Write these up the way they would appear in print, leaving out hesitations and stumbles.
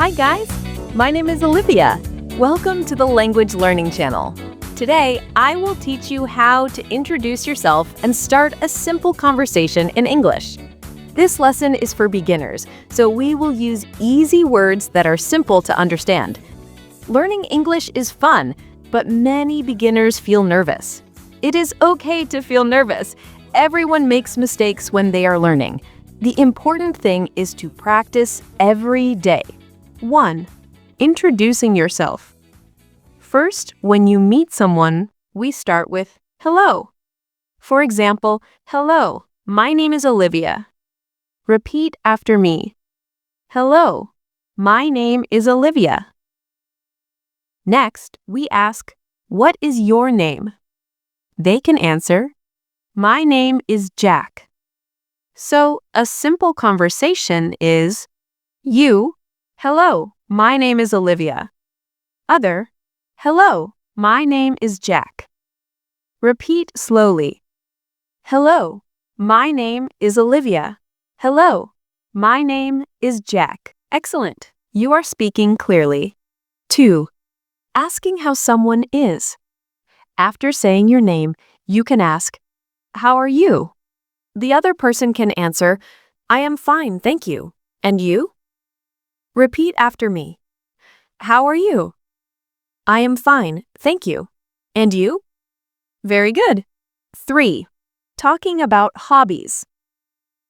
Hi guys, my name is Olivia. Welcome to the Language Learning Channel. Today, I will teach you how to introduce yourself and start a simple conversation in English. This lesson is for beginners, so we will use easy words that are simple to understand. Learning English is fun, but many beginners feel nervous. It is okay to feel nervous. Everyone makes mistakes when they are learning. The important thing is to practice every day. 1. Introducing yourself. First, when you meet someone, we start with hello. For example, hello, my name is Olivia. Repeat after me. Hello, my name is Olivia. Next, we ask, what is your name? They can answer, my name is Jack. So, a simple conversation is, you, hello, my name is Olivia. Other, hello, my name is Jack. Repeat slowly. Hello, my name is Olivia. Hello, my name is Jack. Excellent. You are speaking clearly. 2. Asking how someone is. After saying your name, you can ask, how are you? The other person can answer, I am fine, thank you. And you? Repeat after me. How are you? I am fine, thank you. And you? Very good. 3. Talking about hobbies.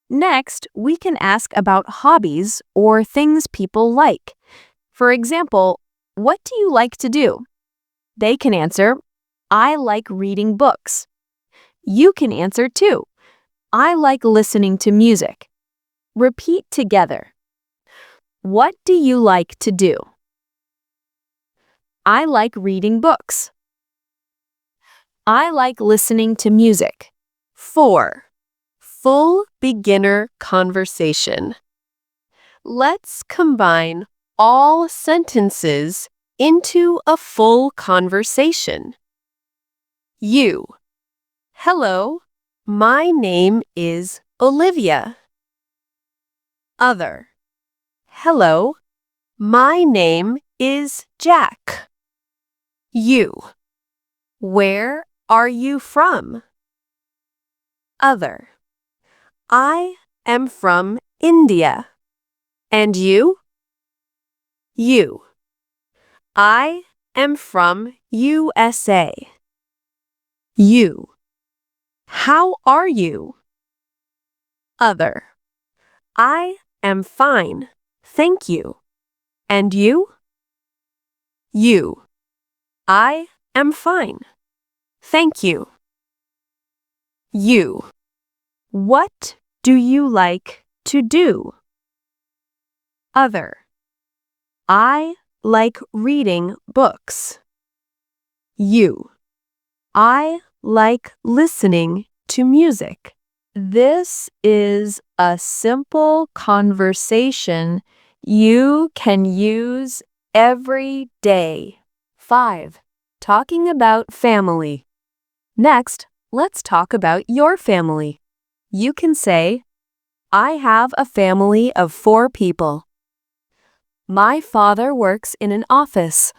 Next, we can ask about hobbies or things people like. For example, what do you like to do? They can answer, I like reading books. You can answer too. I like listening to music. Repeat together. What do you like to do? I like reading books. I like listening to music. 4. Full beginner conversation. Let's combine all sentences into a full conversation. You. Hello, my name is Olivia. Other. Hello, my name is Jack. You. Where are you from? Other. I am from India. And you? You. I am from USA. You. How are you? Other. I am fine, thank you. And you? You. I am fine, thank you. You. What do you like to do? Other. I like reading books. You. I like listening to music. This is a simple conversation you can use every day. 5. Talking about family. Next, let's talk about your family. You can say, I have a family of 4 people. My father works in an office.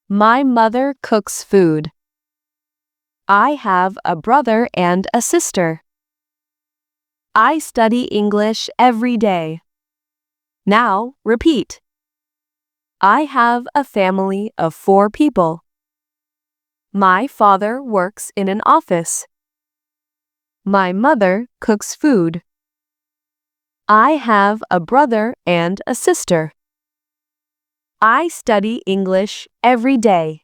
My mother cooks food. I have a brother and a sister. I study English every day. Now, repeat. I have a family of 4 people. My father works in an office. My mother cooks food. I have a brother and a sister. I study English every day.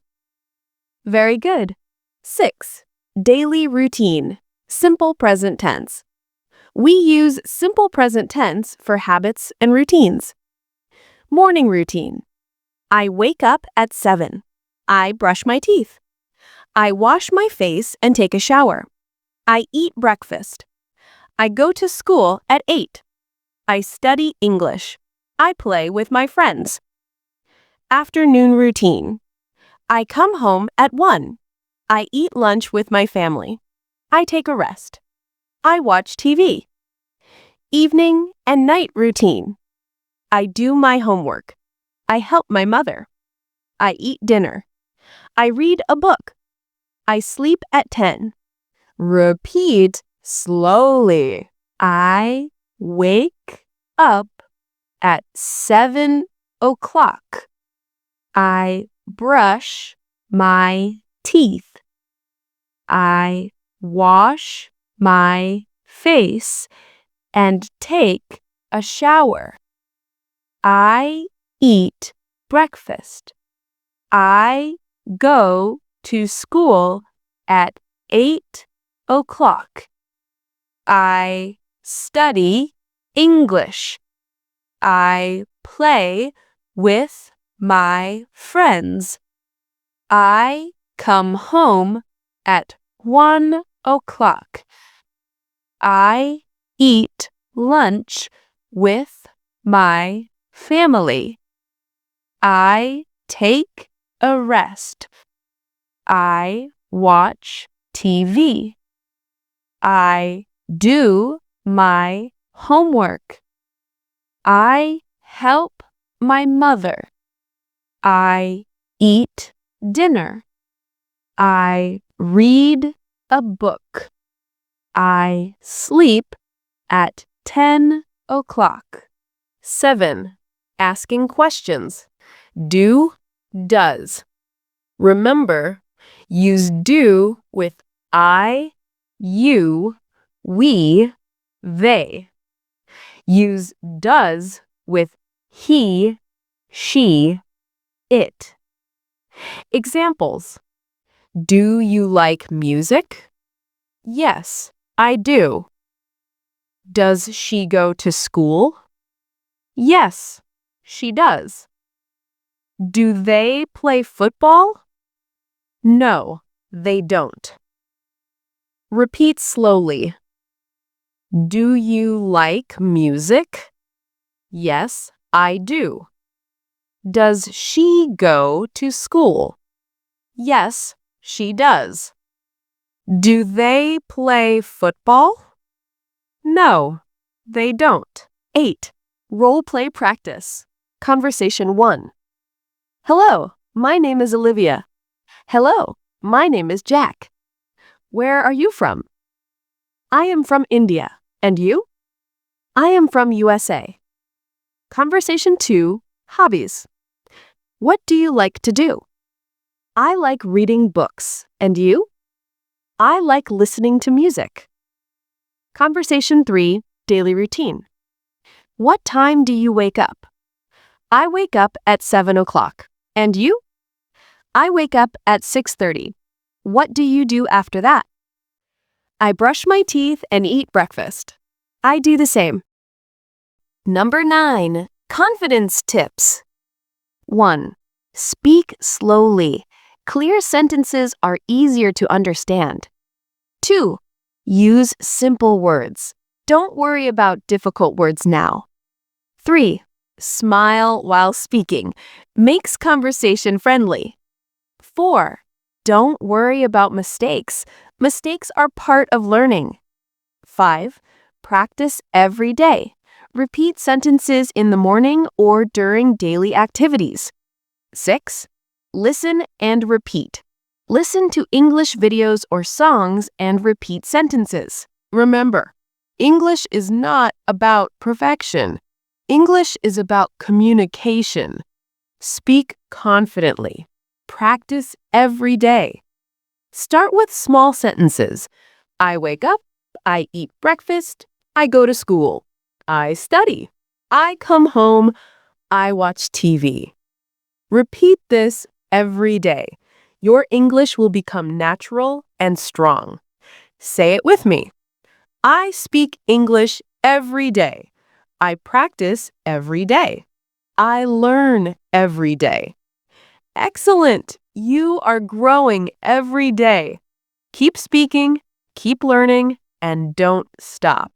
Very good. 6. Daily routine. Simple present tense. We use simple present tense for habits and routines. Morning routine. I wake up at 7. I brush my teeth. I wash my face and take a shower. I eat breakfast. I go to school at 8. I study English. I play with my friends. Afternoon routine. I come home at 1. I eat lunch with my family. I take a rest. I watch TV. Evening and night routine. I do my homework. I help my mother. I eat dinner. I read a book. I sleep at 10. Repeat slowly. I wake up at 7 o'clock. I brush my teeth. I wash my face and take a shower. I eat breakfast. I go to school at 8 o'clock. I study English. I play with my friends. I come home at 1 o'clock. I eat lunch with my family. I take a rest. I watch TV. I do my homework. I help my mother. I eat dinner. I read a book. I sleep at 10 o'clock. 7. Asking questions. Do, does. Remember, use do with I, you, we, they. Use does with he, she, it. Examples. Do you like music? Yes, I do. Does she go to school? Yes, she does. Do they play football? No, they don't. Repeat slowly. Do you like music? Yes, I do. Does she go to school? Yes, she does. Do they play football? No, they don't. 8. Role play practice. Conversation 1. Hello, my name is Olivia. Hello, my name is Jack. Where are you from? I am from India. And you? I am from USA. Conversation 2. Hobbies. What do you like to do? I like reading books. And you? I like listening to music. Conversation 3. Daily routine. What time do you wake up? I wake up at 7 o'clock. And you? I wake up at 6:30. What do you do after that? I brush my teeth and eat breakfast. I do the same. Number 9. Confidence tips. 1. Speak slowly. Clear sentences are easier to understand. 2. Use simple words. Don't worry about difficult words now. 3. Smile while speaking. Makes conversation friendly. 4. Don't worry about mistakes. Mistakes are part of learning. 5. Practice every day. Repeat sentences in the morning or during daily activities. 6. Listen and repeat. Listen to English videos or songs and repeat sentences. Remember, English is not about perfection. English is about communication. Speak confidently. Practice every day. Start with small sentences. I wake up. I eat breakfast. I go to school. I study. I come home. I watch TV. Repeat this every day. Your English will become natural and strong. Say it with me. I speak English every day. I practice every day. I learn every day. Excellent! You are growing every day. Keep speaking, keep learning, and don't stop.